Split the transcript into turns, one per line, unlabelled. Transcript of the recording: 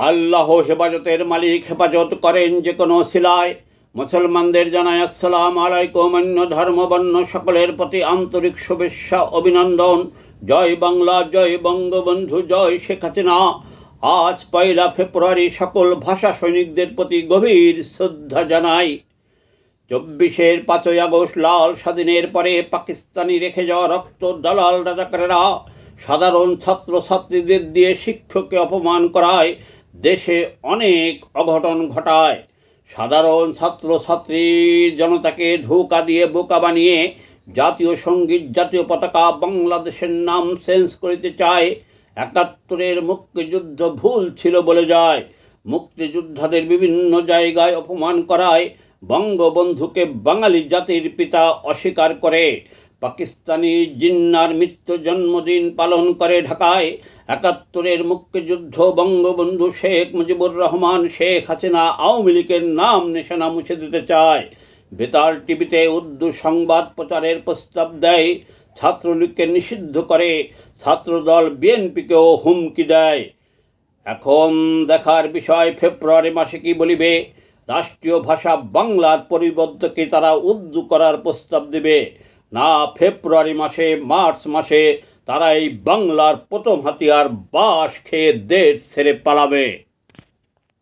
আল্লাহ হেফাজতের মালিক, হেফাজত করেন যে কোনো শিলায়। মুসলমানদের জানাই আসসালামু আলাইকুম। অন্য ধর্মবর্ণ সকলের প্রতি আন্তরিক শুভেচ্ছা, অভিনন্দন। জয় বাংলা, জয় বঙ্গবন্ধু, জয় শেখ হাসিনা। আজ 1 ফেব্রুয়ারি সকল ভাষা সৈনিকদের প্রতি গভীর শ্রদ্ধা জানাই। 24-এর 5ই আগস্ট লাল স্বাধীনের পরে পাকিস্তানি রেখে যাওয়া রক্ত দালাল রাজাকারেরা সাধারণ ছাত্রছাত্রীদের দিয়ে শিক্ষককে অপমান করায়, দেশে অনেক অঘটন ঘটায়। সাধারণ ছাত্রছাত্রী জনতাকে ধোঁকা দিয়ে বোকা বানিয়ে জাতীয় সঙ্গীত, জাতীয় পতাকা, বাংলাদেশের নাম চেঞ্জ করিতে চায়। 71-এর মুক্তিযুদ্ধ ভুল ছিল বলে যায়। মুক্তিযোদ্ধাদের বিভিন্ন জায়গায় অপমান করায়, বঙ্গবন্ধুকে বাঙালি জাতির পিতা অস্বীকার করে। পাকিস্তানি জিন্নার মৃত্যু জন্মদিন পালন করে ঢাকায়। 71-এর মুক্তিযুদ্ধ বঙ্গবন্ধু শেখ মুজিবুর রহমান, শেখ হাসিনা আওয়ামী লীগের নাম নিশানা মুছে দিতে চায়। বেতার টিভিতে উর্দু সংবাদ প্রচারের প্রস্তাব দেয়, ছাত্রলীগকে নিষিদ্ধ করে। ছাত্রদল বিএনপিকেও হুমকি দেয়। এখন দেখার বিষয়, ফেব্রুয়ারি মাসে কি বলিবে। রাষ্ট্রীয় ভাষা বাংলার পরিবর্তে তারা উর্দু করার প্রস্তাব দেবে না। ফেব্রুয়ারি মাসে, মার্চ মাসে তারা এই বাংলার প্রথম হাতিয়ার বাস খেয়ে দেশ ছেড়ে পালাবে।